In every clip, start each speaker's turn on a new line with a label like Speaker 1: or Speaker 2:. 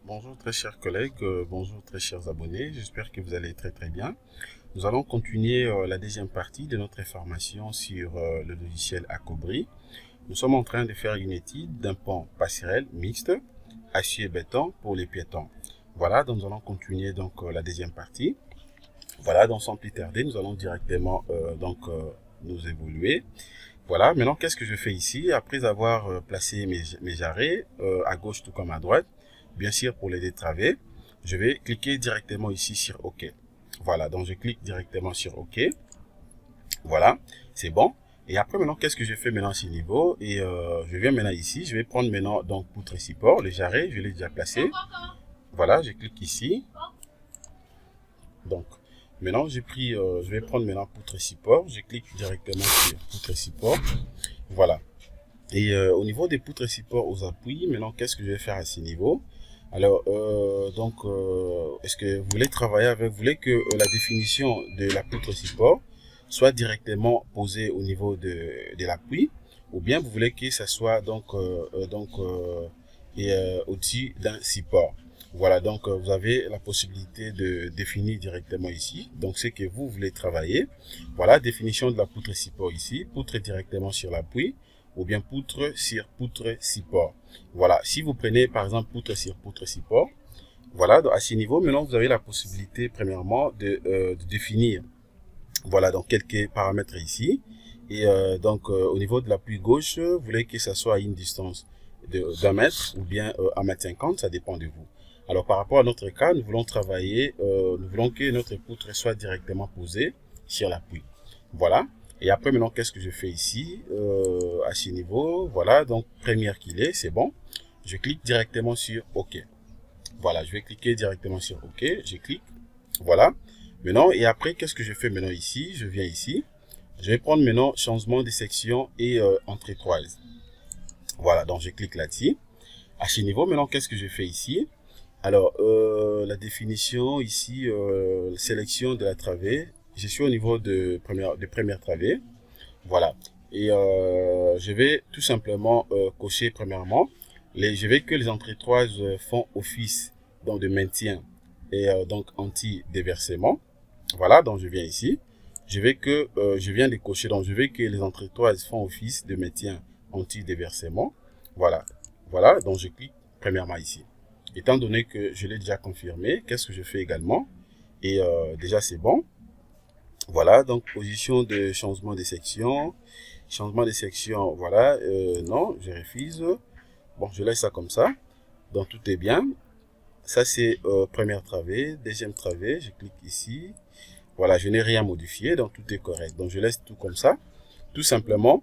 Speaker 1: Bonjour très chers collègues, bonjour très chers abonnés, j'espère que vous allez très bien. Nous allons continuer la deuxième partie de notre formation sur le logiciel Acobri. Nous sommes en train de faire une étude d'un pont passerelle mixte, acier béton pour les piétons. Voilà, donc nous allons continuer la deuxième partie. Voilà, donc sans plus tarder, nous allons directement nous évoluer. Voilà, maintenant qu'est-ce que je fais ici? Après avoir placé mes jarrets à gauche tout comme à droite, bien sûr pour les détraver, je vais cliquer directement ici sur OK. Voilà, donc je clique directement sur OK. Voilà, c'est bon. Et après maintenant, qu'est-ce que je fais maintenant à ce niveau? Et je viens maintenant ici, je vais prendre maintenant donc poutre et support, le jarret, je l'ai déjà placé. Voilà, je clique ici. Donc, maintenant j'ai pris, je vais prendre maintenant poutre et support, je clique directement sur poutre et support. Voilà. Et au niveau des poutres et supports aux appuis, maintenant, qu'est-ce que je vais faire à ce niveau? Alors, est-ce que vous voulez travailler avec, vous voulez que la définition de la poutre support soit directement posée au niveau de l'appui, ou bien vous voulez que ça soit au-dessus d'un support. Voilà, donc vous avez la possibilité de définir directement ici. Donc, c'est que vous voulez travailler. Voilà, définition de la poutre support ici, poutre directement sur l'appui, ou bien poutre sur poutre support. Voilà, si vous prenez par exemple poutre sur poutre support, voilà, à ce niveau, maintenant vous avez la possibilité premièrement de définir, voilà, donc quelques paramètres ici. Et au niveau de l'appui gauche, vous voulez que ça soit à une distance d'un mètre ou bien 1,50 m, ça dépend de vous. Alors par rapport à notre cas, nous voulons travailler, nous voulons que notre poutre soit directement posée sur l'appui. Voilà. Et après, maintenant, qu'est-ce que je fais ici à ce niveau? Voilà, donc première qu'il est, c'est bon. Je clique directement sur OK. Voilà, je vais cliquer directement sur OK. Je clique. Voilà. Maintenant, et après, qu'est-ce que je fais maintenant ici? Je viens ici. Je vais prendre maintenant changement de section et entrée 3. Voilà, donc je clique là-dessus. À ce niveau, maintenant, qu'est-ce que je fais ici? Alors, la définition ici, sélection de la travée. Je suis au niveau de première travée. Voilà. Et je vais tout simplement cocher premièrement. Je vais que les entretoises font office donc de maintien et donc anti-déversement. Voilà, donc je viens ici. Je viens de cocher, donc je vais que les entretoises font office de maintien anti-déversement. Voilà. Voilà, donc je clique premièrement ici. Étant donné que je l'ai déjà confirmé, qu'est-ce que je fais également? Et déjà c'est bon. Voilà, donc position de changement de section. Changement de section, voilà. Non, je refuse. Bon, je laisse ça comme ça. Donc tout est bien. Ça c'est première travée. Deuxième travée, je clique ici. Voilà, je n'ai rien modifié, donc tout est correct. Donc je laisse tout comme ça. Tout simplement,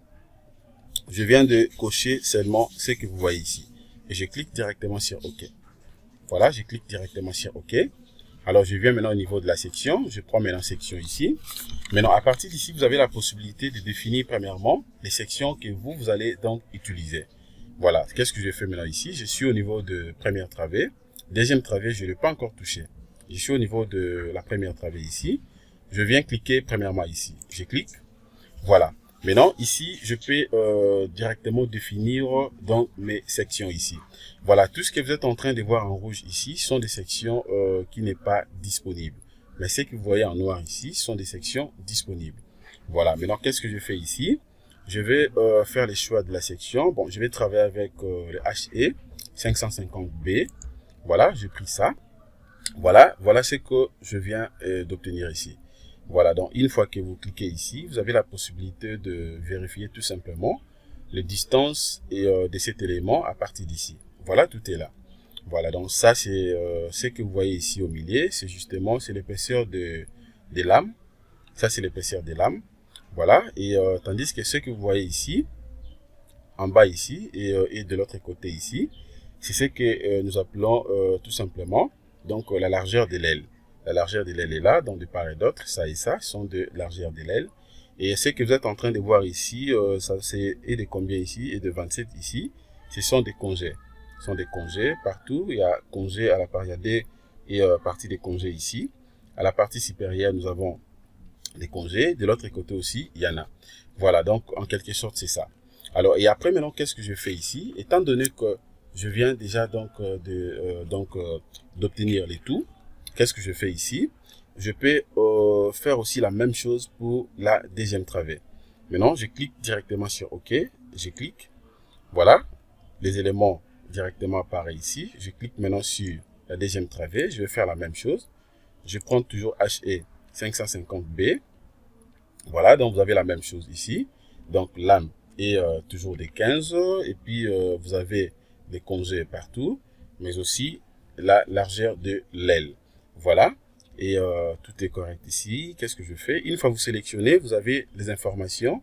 Speaker 1: je viens de cocher seulement ce que vous voyez ici. Et je clique directement sur OK. Voilà, je clique directement sur OK. Alors, je viens maintenant au niveau de la section. Je prends maintenant section ici. Maintenant, à partir d'ici, vous avez la possibilité de définir premièrement les sections que vous allez donc utiliser. Voilà, qu'est-ce que je fais maintenant ici? Je suis au niveau de première travée. Deuxième travée, je ne l'ai pas encore touché. Je suis au niveau de la première travée ici. Je viens cliquer premièrement ici. Je clique. Voilà. Maintenant, ici, je peux directement définir donc mes sections ici. Voilà, tout ce que vous êtes en train de voir en rouge ici sont des sections qui n'est pas disponibles. Mais ce que vous voyez en noir ici sont des sections disponibles. Voilà, maintenant, qu'est-ce que je fais ici? Je vais faire les choix de la section. Bon, je vais travailler avec le HE 550B. Voilà, j'ai pris ça. Voilà, voilà ce que je viens d'obtenir ici. Voilà, donc une fois que vous cliquez ici, vous avez la possibilité de vérifier tout simplement les distances de cet élément à partir d'ici. Voilà, tout est là. Voilà, donc ça c'est ce que vous voyez ici au milieu, c'est justement c'est l'épaisseur des lames. Ça c'est l'épaisseur des lames. Voilà, et tandis que ce que vous voyez ici, en bas ici et de l'autre côté ici, c'est ce que nous appelons tout simplement donc la largeur de l'aile. La largeur de l'aile est là, donc de part et d'autre, ça et ça sont de largeur de l'aile. Et ce que vous êtes en train de voir ici, ça c'est et de combien ici et de 27 ici, ce sont des congés. Ce sont des congés partout. Il y a congés à la partie D et partie des congés ici. À la partie supérieure, nous avons des congés. De l'autre côté aussi, il y en a. Voilà, donc en quelque sorte, c'est ça. Alors, et après, maintenant, qu'est-ce que je fais ici? Étant donné que je viens déjà donc d'obtenir les tout. Qu'est-ce que je fais ici? Je peux faire aussi la même chose pour la deuxième travée. Maintenant, je clique directement sur OK. Je clique. Voilà. Les éléments directement apparaissent ici. Je clique maintenant sur la deuxième travée. Je vais faire la même chose. Je prends toujours HE 550B. Voilà, donc vous avez la même chose ici. Donc l'âme est toujours des 15. Et puis vous avez des congés partout. Mais aussi la largeur de l'aile. Voilà. Et tout est correct ici. Qu'est-ce que je fais? Une fois vous sélectionnez, vous avez les informations.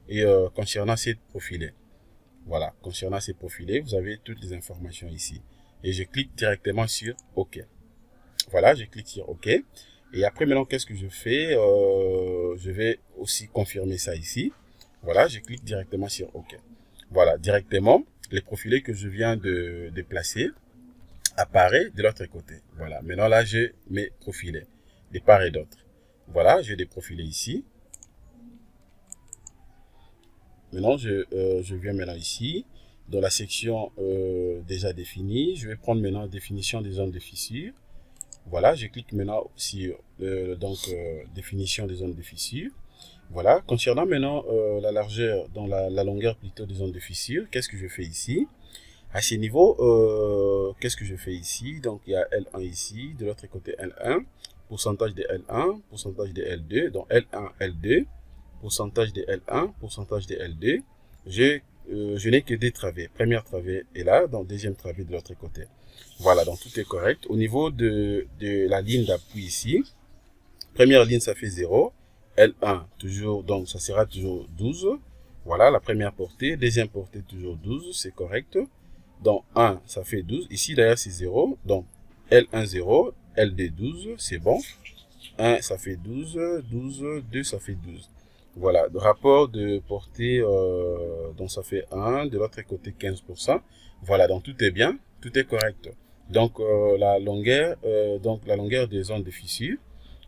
Speaker 1: Et concernant ces profilés. Voilà, concernant ces profilés, vous avez toutes les informations ici. Et je clique directement sur OK. Voilà, je clique sur OK. Et après, maintenant, qu'est-ce que je fais? Je vais aussi confirmer ça ici. Voilà, je clique directement sur OK. Voilà, directement, les profilés que je viens de placer apparaissent de l'autre côté. Voilà, maintenant là, j'ai mes profilés de part et d'autre. Voilà, j'ai des profilés ici. Maintenant, je viens maintenant ici, dans la section déjà définie. Je vais prendre maintenant définition des zones de fissure. Voilà, je clique maintenant sur définition des zones de fissure. Voilà, concernant maintenant la largeur, dans la longueur plutôt des zones de fissure, qu'est-ce que je fais ici? À ce niveau, qu'est-ce que je fais ici? Donc, il y a L1 ici, de l'autre côté L1, pourcentage de L1, pourcentage de L2, donc L1, L2, pourcentage de L1, pourcentage de L2. Je n'ai que deux travées. Première travée est là, donc deuxième travée de l'autre côté. Voilà, donc tout est correct. Au niveau de la ligne d'appui ici, première ligne, ça fait 0. L1, toujours, donc ça sera toujours 12. Voilà, la première portée. Deuxième portée, toujours 12, c'est correct. Donc 1, ça fait 12. Ici, d'ailleurs, c'est 0. Donc L1, 0. L2, 12, c'est bon. 1, ça fait 12. 12, 2, ça fait 12. Voilà, le rapport de portée, donc ça fait 1, de l'autre côté 15%. Voilà, donc tout est bien, tout est correct. Donc la longueur des zones de fissure,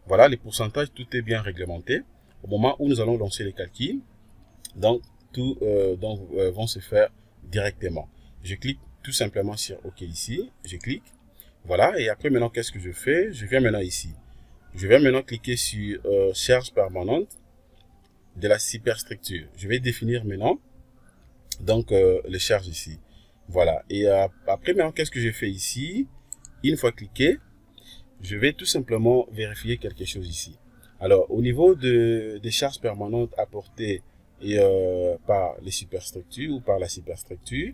Speaker 1: voilà, les pourcentages, tout est bien réglementé. Au moment où nous allons lancer les calculs, donc tout vont se faire directement. Je clique tout simplement sur OK ici, je clique, voilà, et après maintenant qu'est-ce que je fais? Je viens maintenant ici. Je vais maintenant cliquer sur charge permanente de la superstructure. Je vais définir maintenant donc les charges ici. Voilà. Et après maintenant, qu'est-ce que je fais ici? Une fois cliqué, je vais tout simplement vérifier quelque chose ici. Alors, au niveau des charges permanentes apportées par les superstructures ou par la superstructure,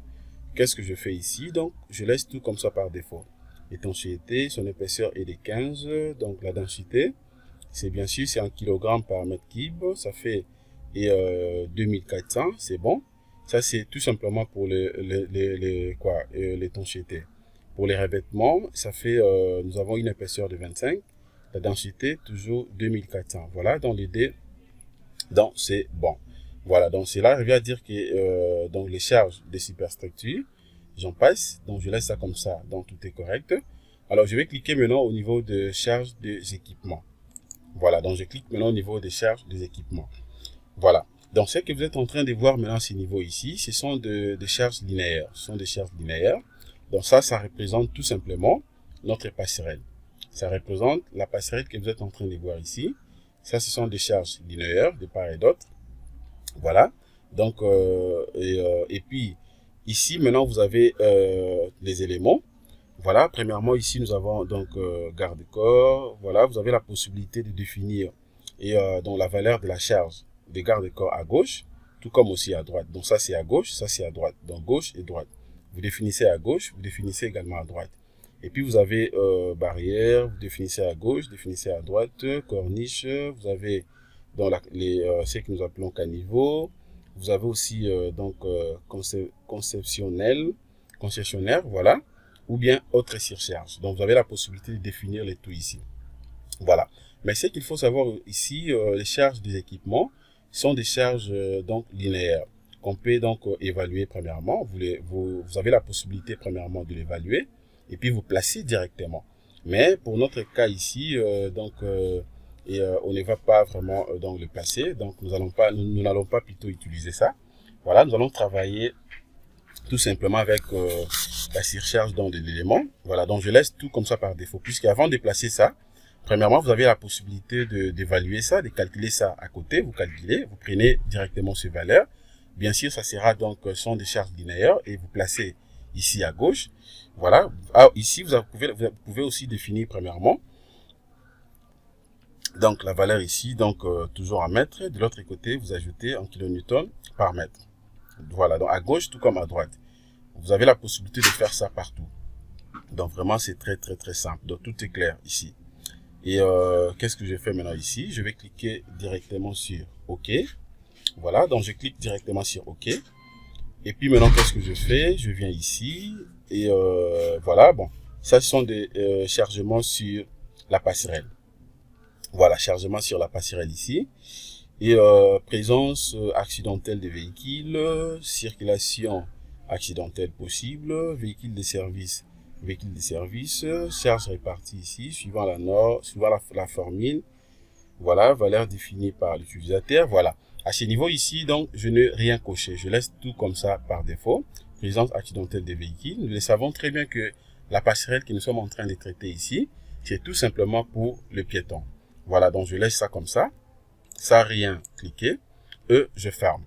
Speaker 1: qu'est-ce que je fais ici? Donc, je laisse tout comme ça par défaut. L'étanchéité, son épaisseur est de 15. Donc, la densité, c'est bien sûr, c'est en kilogrammes par mètre cube. Ça fait 2400, c'est bon. Ça, c'est tout simplement pour l'étanchéité. Pour les revêtements, ça fait, nous avons une épaisseur de 25. La densité, toujours 2400. Voilà, dans l'idée, donc c'est bon. Voilà, donc c'est là, je viens dire que donc les charges des superstructures, j'en passe. Donc je laisse ça comme ça, donc tout est correct. Alors je vais cliquer maintenant au niveau de charges des équipements. Voilà, donc je clique maintenant au niveau des charges des équipements. Voilà. Donc, ce que vous êtes en train de voir maintenant, ces niveaux ici, ce sont des charges linéaires. Ce sont des charges linéaires. Donc, ça représente tout simplement notre passerelle. Ça représente la passerelle que vous êtes en train de voir ici. Ça, ce sont des charges linéaires de part et d'autre. Voilà. Donc, et puis, ici, maintenant, vous avez les éléments. Voilà. Premièrement, ici, nous avons donc garde-corps. Voilà. Vous avez la possibilité de définir donc la valeur de la charge des garde-corps à gauche, tout comme aussi à droite. Donc ça c'est à gauche, ça c'est à droite. Donc gauche et droite. Vous définissez à gauche, vous définissez également à droite. Et puis vous avez barrière, vous définissez à gauche, définissez à droite, corniche, vous avez dans ce que nous appelons caniveau. Vous avez aussi concessionnaire, voilà, ou bien autre surcharge. Donc vous avez la possibilité de définir les tout ici. Voilà. Mais ce qu'il faut savoir ici, les charges des équipements sont des charges donc linéaires qu'on peut donc évaluer premièrement. Vous avez la possibilité premièrement de l'évaluer et puis vous placer directement. Mais pour notre cas ici, on ne va pas vraiment donc le placer. Donc nous n'allons pas plutôt utiliser ça. Voilà, nous allons travailler tout simplement avec la surcharge dans de l'élément. Voilà, donc je laisse tout comme ça par défaut, puisqu'avant de placer ça, premièrement, vous avez la possibilité d'évaluer ça, de calculer ça à côté. Vous calculez, vous prenez directement ces valeurs. Bien sûr, ça sera donc son des charges linéaires et vous placez ici à gauche. Voilà. Ici, vous pouvez aussi définir premièrement donc la valeur ici, donc toujours en mètres. De l'autre côté, vous ajoutez en kilonewton par mètre. Voilà, donc à gauche tout comme à droite. Vous avez la possibilité de faire ça partout. Donc vraiment, c'est très simple. Donc tout est clair ici. Et qu'est-ce que je fais maintenant ici? Je vais cliquer directement sur OK. Voilà, donc je clique directement sur OK. Et puis maintenant, qu'est-ce que je fais? Je viens ici et voilà, bon, ça ce sont des chargements sur la passerelle. Voilà, chargement sur la passerelle ici. Et présence accidentelle des véhicules, circulation accidentelle possible, véhicule de service, charge répartie ici, suivant la formule. Voilà, valeur définie par l'utilisateur. Voilà. À ce niveau ici, donc, je n'ai rien coché. Je laisse tout comme ça par défaut. Présence accidentelle des véhicules. Nous le savons très bien que la passerelle que nous sommes en train de traiter ici, c'est tout simplement pour le piéton. Voilà, donc je laisse ça comme ça. Ça, rien cliqué. Je ferme.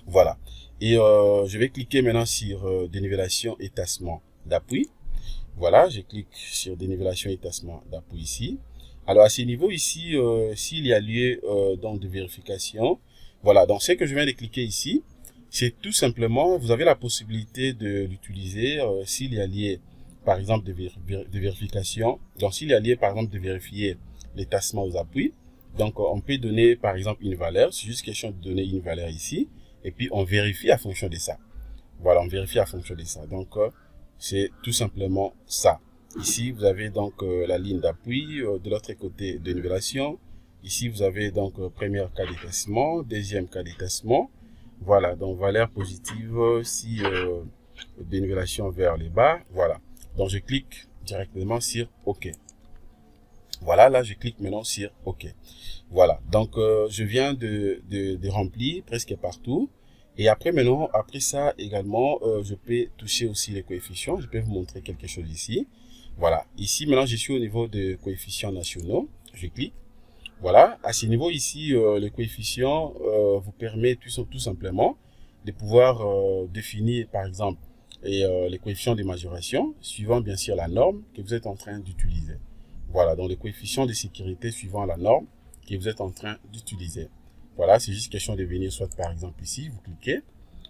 Speaker 1: Voilà. Et je vais cliquer maintenant sur dénivellation et tassement d'appui. Voilà, je clique sur dénivellation et tassement d'appui ici. Alors à ce niveau ici, s'il y a lieu donc de vérification, voilà, donc ce que je viens de cliquer ici, c'est tout simplement, vous avez la possibilité de l'utiliser s'il y a lieu par exemple de vérification. Donc s'il y a lieu par exemple de vérifier les tassements aux appuis, donc on peut donner par exemple une valeur, c'est juste question de donner une valeur ici, et puis on vérifie à fonction de ça. Voilà, on vérifie à fonction de ça. Donc c'est tout simplement ça. Ici, vous avez donc la ligne d'appui. De l'autre côté, de nivellation. Ici, vous avez donc premier cas de tassement, deuxième cas de tassement. Voilà, donc valeur positive si dénivellation vers le bas. Voilà, donc je clique directement sur OK. Voilà, là, je clique maintenant sur OK. Voilà, donc je viens de remplir presque partout. Et après maintenant, après ça également, je peux toucher aussi les coefficients. Je peux vous montrer quelque chose ici. Voilà, ici maintenant je suis au niveau des coefficients nationaux. Je clique. Voilà, à ce niveau ici, le coefficient vous permet tout simplement de pouvoir définir par exemple les coefficients de majoration suivant bien sûr la norme que vous êtes en train d'utiliser. Voilà, donc les coefficients de sécurité suivant la norme que vous êtes en train d'utiliser. Voilà, c'est juste question de venir soit par exemple ici, vous cliquez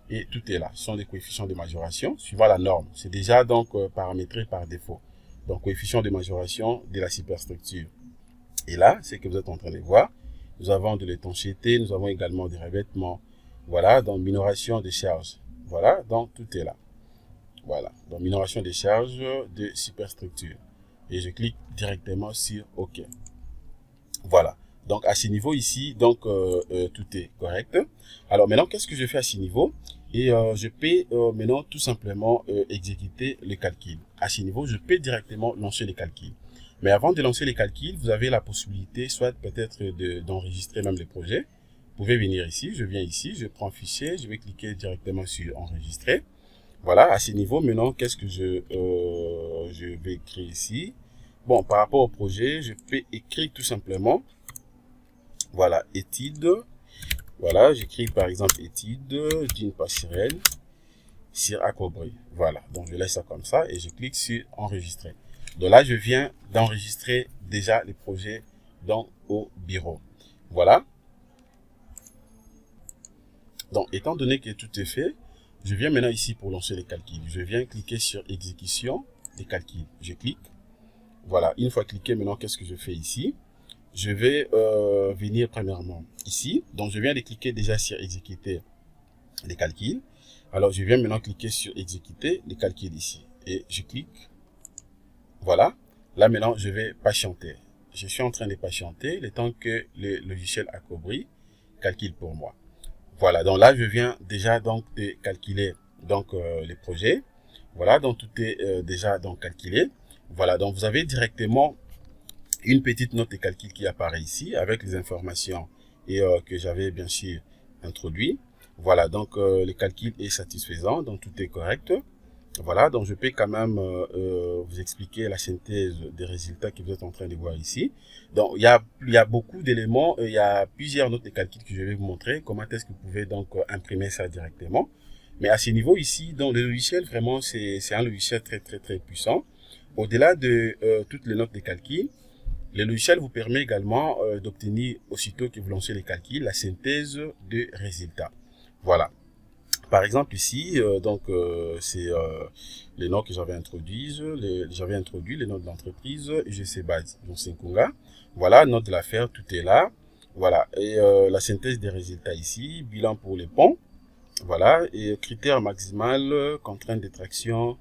Speaker 1: et tout est là. Ce sont des coefficients de majoration suivant la norme. C'est déjà donc paramétré par défaut. Donc coefficient de majoration de la superstructure. Et là, c'est que vous êtes en train de voir. Nous avons de l'étanchéité, nous avons également des revêtements. Voilà, donc minoration des charges. Voilà, donc tout est là. Voilà, donc minoration des charges de superstructure. Et je clique directement sur OK. Voilà. Donc à ce niveau ici, donc tout est correct. Alors maintenant, qu'est-ce que je fais à ce niveau? Et je peux maintenant tout simplement exécuter le calcul. À ce niveau, je peux directement lancer les calculs. Mais avant de lancer les calculs, vous avez la possibilité soit peut-être d'enregistrer même le projet. Vous pouvez venir ici, je viens ici, je prends fichier, je vais cliquer directement sur enregistrer. Voilà, à ce niveau, maintenant, qu'est-ce que je vais écrire ici? Bon, par rapport au projet, je peux écrire tout simplement, voilà, étude. Voilà, j'écris par exemple étude d'une passerelle sur Acobri. Voilà, donc je laisse ça comme ça et je clique sur enregistrer. Donc là, je viens d'enregistrer déjà les projets dans au bureau. Voilà. Donc, étant donné que tout est fait, je viens maintenant ici pour lancer les calculs. Je viens cliquer sur exécution des calculs. Je clique. Voilà, une fois cliqué, maintenant, qu'est-ce que je fais ici? Je vais venir premièrement ici. Donc, je viens de cliquer déjà sur exécuter les calculs. Alors, je viens maintenant cliquer sur exécuter les calculs ici. Et je clique. Voilà. Là, maintenant, je vais patienter. Je suis en train de patienter le temps que le logiciel Acobri calcule pour moi. Voilà. Donc là, je viens déjà donc de calculer donc les projets. Voilà. Donc, tout est déjà donc calculé. Voilà. Donc, vous avez directement une petite note de calcul qui apparaît ici avec les informations et que j'avais bien sûr introduit. Voilà, donc le calcul est satisfaisant, donc tout est correct. Voilà, donc je peux quand même vous expliquer la synthèse des résultats que vous êtes en train de voir ici. Donc il y a beaucoup d'éléments, il y a plusieurs notes de calcul que je vais vous montrer. Comment est-ce que vous pouvez donc imprimer ça directement. Mais à ce niveau ici, donc le logiciel, vraiment, c'est un logiciel très puissant. Au-delà de toutes les notes de calcul, le logiciel vous permet également d'obtenir, aussitôt que vous lancez les calculs, la synthèse de résultats. Voilà. Par exemple ici, c'est les noms que j'avais introduits, les noms de l'entreprise, UGC Base, donc Senkunga. Voilà, note de l'affaire, tout est là. Voilà, et la synthèse des résultats ici, bilan pour les ponts. Voilà, et critère maximal, contrainte d'extraction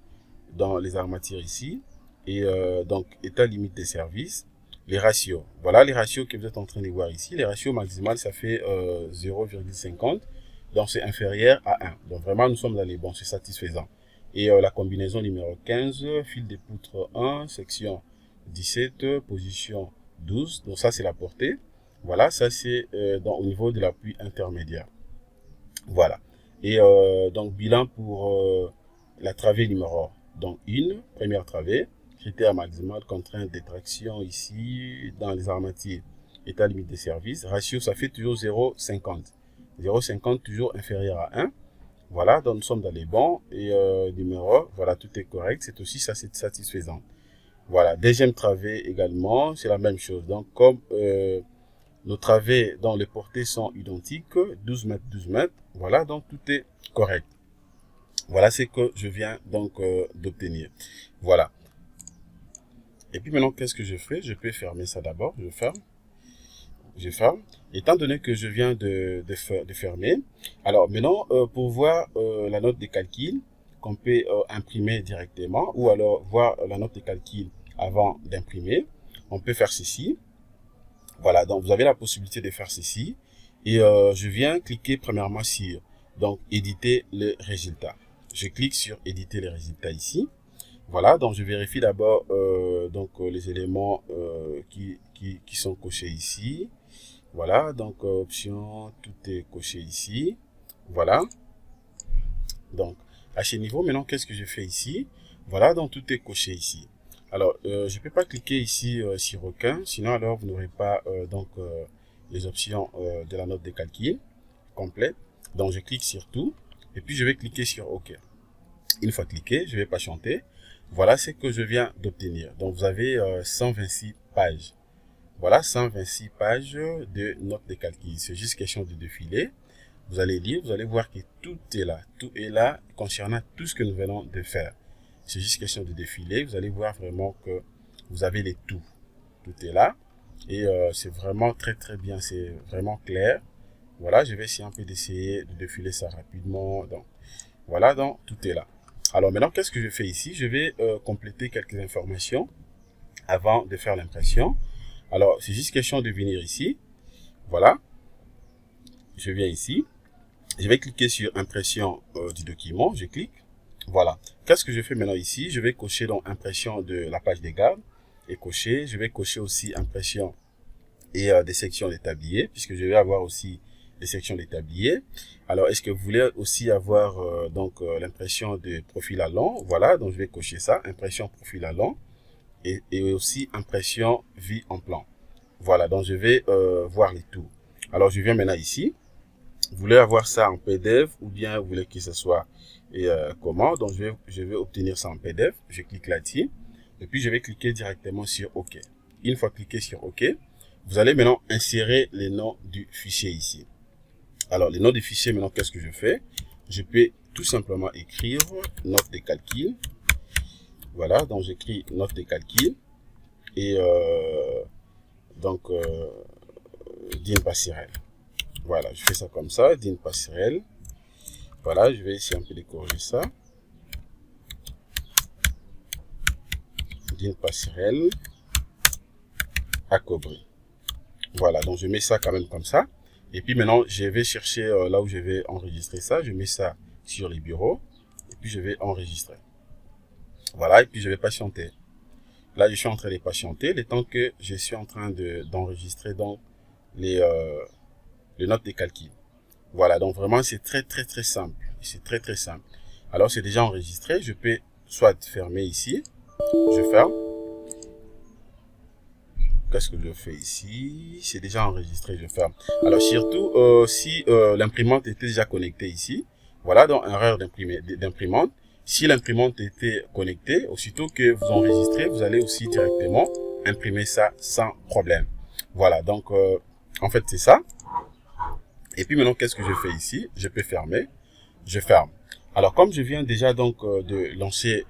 Speaker 1: dans les armatures ici. Et donc, état limite des services. Les ratios. Voilà les ratios que vous êtes en train de voir ici. Les ratios maximales, ça fait 0,50. Donc, c'est inférieur à 1. Donc, vraiment, nous sommes dans les bons. C'est satisfaisant. Et la combinaison numéro 15, fil de poutre 1, section 17, position 12. Donc, ça, c'est la portée. Voilà, ça, c'est au niveau de l'appui intermédiaire. Voilà. Et donc, bilan pour la travée numéro 1. Donc, une première travée. Critère maximal, contrainte d'extraction ici, dans les armatures, état limite de service. Ratio, ça fait toujours 0,50. 0,50 toujours inférieur à 1. Voilà, donc nous sommes dans les bons. Et numéro, voilà, tout est correct. C'est aussi ça, c'est satisfaisant. Voilà, deuxième travée également, c'est la même chose. Donc, comme nos travées dans les portées sont identiques, 12 mètres, 12 mètres, voilà, donc tout est correct. Voilà ce que je viens donc d'obtenir. Voilà. Et puis maintenant, qu'est-ce que je fais? Je peux fermer ça d'abord. Je ferme. Je ferme. Étant donné que je viens de fermer, alors maintenant, pour voir la note de calcul qu'on peut imprimer directement, ou alors voir la note de calcul avant d'imprimer, on peut faire ceci. Voilà, donc vous avez la possibilité de faire ceci. Et je viens cliquer premièrement sur donc éditer le résultat. Je clique sur éditer les résultats ici. Voilà, donc je vérifie d'abord les éléments qui sont cochés ici. Voilà, donc option, tout est coché ici. Voilà. Donc, à ce niveau, maintenant, qu'est-ce que je fais ici? Voilà, donc tout est coché ici. Alors, je ne peux pas cliquer ici sur aucun, sinon alors vous n'aurez pas les options de la note de calcul complète. Donc, je clique sur tout, et puis je vais cliquer sur OK. Une fois cliqué, je vais patienter. Voilà ce que je viens d'obtenir. Donc, vous avez 126 pages. Voilà, 126 pages de notes de calcul. C'est juste question de défiler. Vous allez lire, vous allez voir que tout est là. Tout est là concernant tout ce que nous venons de faire. C'est juste question de défiler. Vous allez voir vraiment que vous avez les tout. Tout est là. Et c'est vraiment très bien. C'est vraiment clair. Voilà, je vais essayer un peu d'essayer de défiler ça rapidement. Donc, voilà, donc tout est là. Alors maintenant, qu'est-ce que je fais ici? Je vais compléter quelques informations avant de faire l'impression. Alors, c'est juste question de venir ici. Voilà. Je viens ici. Je vais cliquer sur impression du document. Je clique. Voilà. Qu'est-ce que je fais maintenant ici? Je vais cocher donc impression de la page des gardes et cocher. Je vais cocher aussi impression et des sections des tabliers, puisque je vais avoir aussi des sections des tabliers. Alors, est-ce que vous voulez aussi avoir l'impression de profil à long? Voilà, donc je vais cocher ça, impression profil à long et aussi impression vue en plan. Voilà, donc je vais voir les tout. Alors, je viens maintenant ici. Vous voulez avoir ça en PDF ou bien vous voulez que ce soit comment? Donc, je vais obtenir ça en PDF. Je clique là-dessus et puis je vais cliquer directement sur OK. Une fois cliqué sur OK, vous allez maintenant insérer les noms du fichier ici. Alors, les noms du fichier, maintenant, qu'est-ce que je fais? Je peux tout simplement écrire note de calcul. Voilà, donc j'écris note de calcul et d'une passerelle. Voilà, je fais ça comme ça, d'une passerelle. Voilà, je vais essayer un peu de corriger ça. D'une passerelle à Cobry. Voilà, donc je mets ça quand même comme ça. Et puis maintenant, je vais chercher là où je vais enregistrer ça. Je mets ça sur les bureaux. Et puis je vais enregistrer. Voilà, et puis je vais patienter. Là, je suis en train de patienter le temps que je suis en train d'enregistrer donc les notes de calcul. Voilà, donc vraiment c'est très simple. C'est très simple. Alors c'est déjà enregistré. Je peux soit fermer ici. Je ferme. Qu'est-ce que je fais ici? C'est déjà enregistré, je ferme. Alors surtout, si l'imprimante était déjà connectée ici, voilà, donc erreur d'imprimante. Si l'imprimante était connectée, aussitôt que vous enregistrez, vous allez aussi directement imprimer ça sans problème. Voilà, donc en fait c'est ça. Et puis maintenant, qu'est-ce que je fais ici? Je peux fermer, je ferme. Alors comme je viens déjà donc de lancer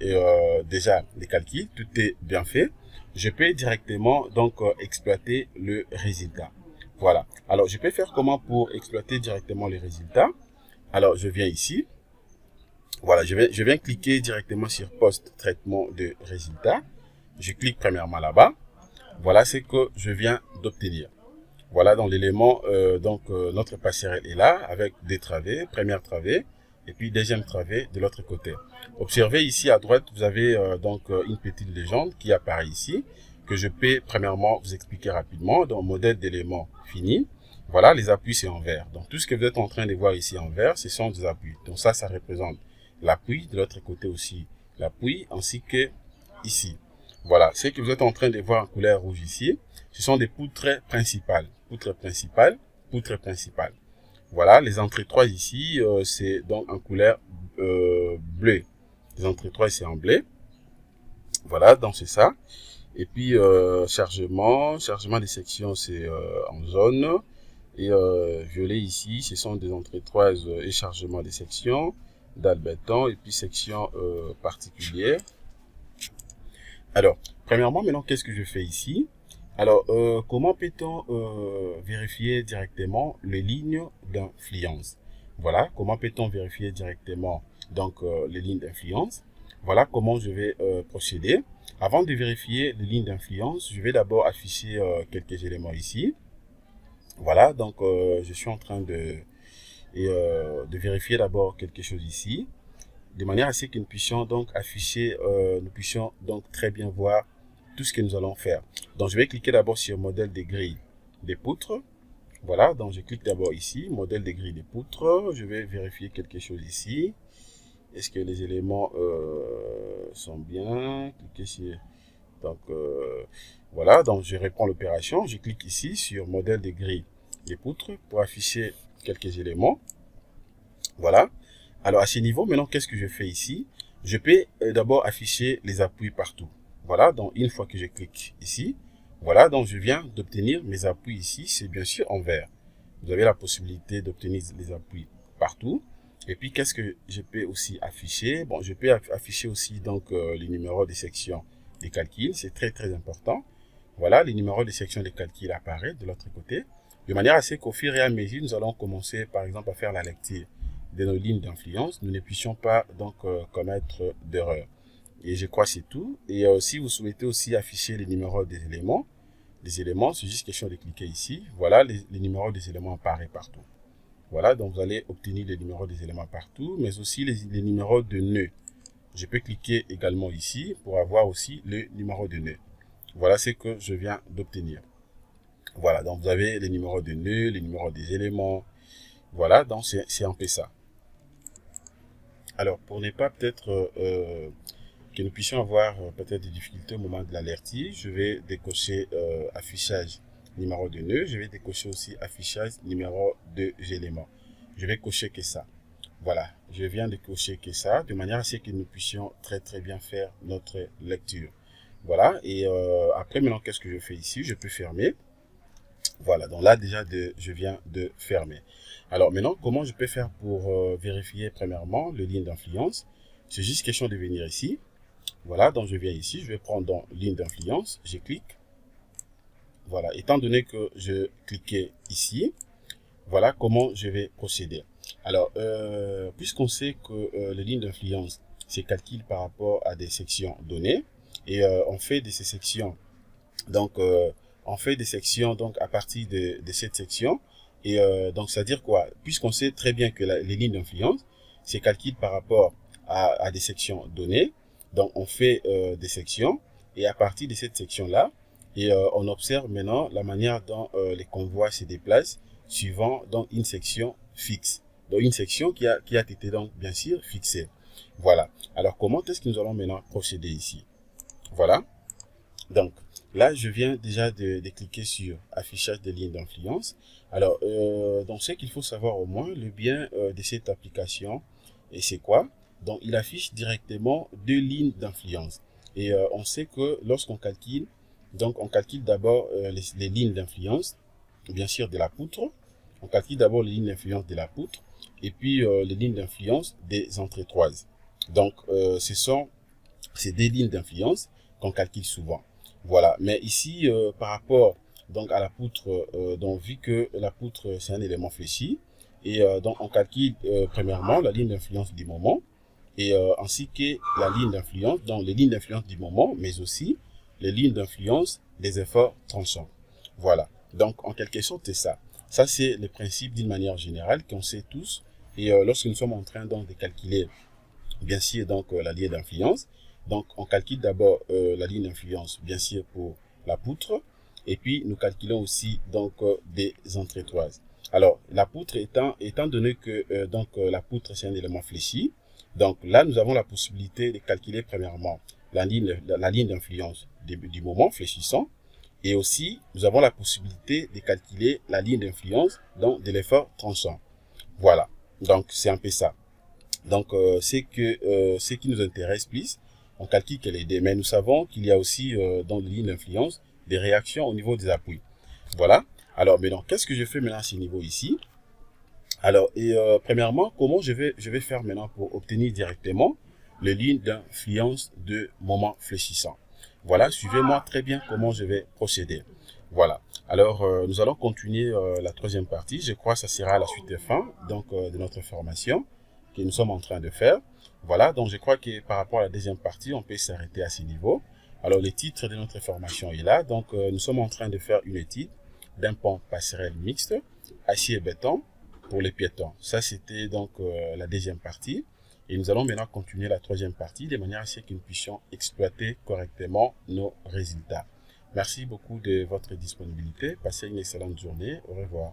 Speaker 1: déjà les calculs, tout est bien fait. Je peux directement donc exploiter le résultat. Voilà. Alors je peux faire comment pour exploiter directement les résultats? Alors je viens ici. Voilà, je viens cliquer directement sur poste traitement de résultats. Je clique premièrement là-bas. Voilà ce que je viens d'obtenir. Voilà dans l'élément, notre passerelle est là avec des travées, première travée et puis deuxième travée de l'autre côté. Observez ici à droite, vous avez une petite légende qui apparaît ici que je peux premièrement vous expliquer rapidement. Dans modèle d'éléments fini, voilà les appuis c'est en vert. Donc tout ce que vous êtes en train de voir ici en vert, ce sont des appuis. Donc ça représente l'appui, de l'autre côté aussi l'appui ainsi que ici. Voilà, ce que vous êtes en train de voir en couleur rouge ici, ce sont des poutres principales. Poutre principale, poutre principale. Voilà, les entrées-trois ici, c'est donc en couleur bleue. Les entrées-trois, c'est en bleu. Voilà, donc c'est ça. Et puis, chargement des sections, c'est en jaune. Et violet ici, ce sont des entrées-trois et chargement des sections, dalle béton et puis section particulière. Alors, premièrement, maintenant, qu'est-ce que je fais ici? Alors, comment peut-on vérifier directement les lignes d'influence? Voilà, comment peut-on vérifier directement donc les lignes d'influence? Voilà comment je vais procéder. Avant de vérifier les lignes d'influence, je vais d'abord afficher quelques éléments ici. Voilà, donc je suis en train de vérifier d'abord quelque chose ici, de manière à ce que nous puissions donc afficher, nous puissions donc très bien voir tout ce que nous allons faire. Donc je vais cliquer d'abord sur modèle des grilles des poutres. Voilà, donc je clique d'abord ici, modèle des grilles des poutres. Je vais vérifier quelque chose ici. Est-ce que les éléments sont bien? Cliquez sur... Donc voilà, donc je reprends l'opération. Je clique ici sur modèle des grilles des poutres pour afficher quelques éléments. Voilà. Alors à ce niveau, maintenant, qu'est-ce que je fais ici? Je peux d'abord afficher les appuis partout. Voilà, donc une fois que je clique ici, voilà, donc je viens d'obtenir mes appuis ici, c'est bien sûr en vert. Vous avez la possibilité d'obtenir les appuis partout. Et puis, qu'est-ce que je peux aussi afficher? Bon, je peux afficher aussi donc les numéros des sections des calculs, c'est très important. Voilà, les numéros des sections des calculs apparaissent de l'autre côté, de manière à ce qu'au fur et à mesure, nous allons commencer par exemple à faire la lecture de nos lignes d'influence, nous ne puissions pas donc commettre d'erreur. Et je crois que c'est tout. Et si vous souhaitez aussi afficher les numéros des éléments, c'est juste question de cliquer ici. Voilà, les numéros des éléments apparaissent partout. Voilà, donc vous allez obtenir les numéros des éléments partout, mais aussi les numéros de nœuds. Je peux cliquer également ici pour avoir aussi le numéro de nœuds. Voilà ce que je viens d'obtenir. Voilà, donc vous avez les numéros de nœuds, les numéros des éléments. Voilà, donc c'est un peu ça. Alors, pour ne pas peut-être que nous puissions avoir peut-être des difficultés au moment de l'alertie, je vais décocher affichage numéro de nœud. Je vais décocher aussi affichage numéro de éléments. Je vais cocher que ça. Voilà, je viens de cocher que ça, de manière à ce que nous puissions très bien faire notre lecture. Voilà, et après maintenant, qu'est-ce que je fais ici? Je peux fermer. Voilà, donc là déjà, je viens de fermer. Alors maintenant, comment je peux faire pour vérifier premièrement les lignes d'influence? C'est juste question de venir ici. Voilà, donc je viens ici, je vais prendre dans ligne d'influence, je clique. Voilà, étant donné que je cliquais ici, voilà comment je vais procéder. Alors, puisqu'on sait que les lignes d'influence, c'est calculé par rapport à des sections données, et on fait de ces sections, donc on fait des sections donc à partir de cette section, et donc c'est-à-dire quoi? Puisqu'on sait très bien que les lignes d'influence, c'est calculé par rapport à des sections données, donc on fait des sections, et à partir de cette section-là, et on observe maintenant la manière dont les convois se déplacent suivant donc une section fixe. Donc une section qui a été donc bien sûr fixée. Voilà. Alors comment est-ce que nous allons maintenant procéder ici? Voilà. Donc là, je viens déjà de cliquer sur affichage des lignes d'influence. Alors, donc ce qu'il faut savoir au moins, le bien de cette application, et c'est quoi? Donc il affiche directement deux lignes d'influence. Et on sait que lorsqu'on calcule, donc on calcule d'abord les lignes d'influence, bien sûr de la poutre. On calcule d'abord les lignes d'influence de la poutre et puis les lignes d'influence des entretoises. Donc ce sont ces deux lignes d'influence qu'on calcule souvent. Voilà, mais ici par rapport donc à la poutre, donc vu que la poutre c'est un élément fléchi, et donc on calcule premièrement la ligne d'influence du moment, et ainsi que la ligne d'influence, donc les lignes d'influence du moment, mais aussi les lignes d'influence des efforts tranchants. Voilà, donc en quelque sorte c'est ça. Ça c'est le principe d'une manière générale qu'on sait tous, et lorsque nous sommes en train donc de calculer bien sûr donc la ligne d'influence, donc on calcule d'abord la ligne d'influence bien sûr pour la poutre, et puis nous calculons aussi donc des entretoises. Alors la poutre étant donné que donc la poutre c'est un élément fléchi, donc là nous avons la possibilité de calculer premièrement la ligne d'influence du moment fléchissant, et aussi nous avons la possibilité de calculer la ligne d'influence donc de l'effort tranchant. Voilà, donc c'est un peu ça. Donc, c'est que ce qui nous intéresse plus, on calcule que les deux, mais nous savons qu'il y a aussi dans les lignes d'influence des réactions au niveau des appuis. Voilà. Alors, maintenant, qu'est-ce que je fais maintenant à ce niveau ici? Alors, et premièrement, comment je vais faire maintenant pour obtenir directement les lignes d'influence de moment fléchissant? Voilà, suivez-moi très bien comment je vais procéder. Voilà. Alors, nous allons continuer la troisième partie. Je crois que ça sera la suite de fin donc, de notre formation que nous sommes en train de faire. Voilà, donc je crois que par rapport à la deuxième partie, on peut s'arrêter à ce niveau. Alors, le titre de notre formation est là. Donc, nous sommes en train de faire une étude d'un pont passerelle mixte, acier et béton pour les piétons. Ça, c'était donc la deuxième partie. Et nous allons maintenant continuer la troisième partie de manière à ce que nous puissions exploiter correctement nos résultats. Merci beaucoup de votre disponibilité. Passez une excellente journée. Au revoir.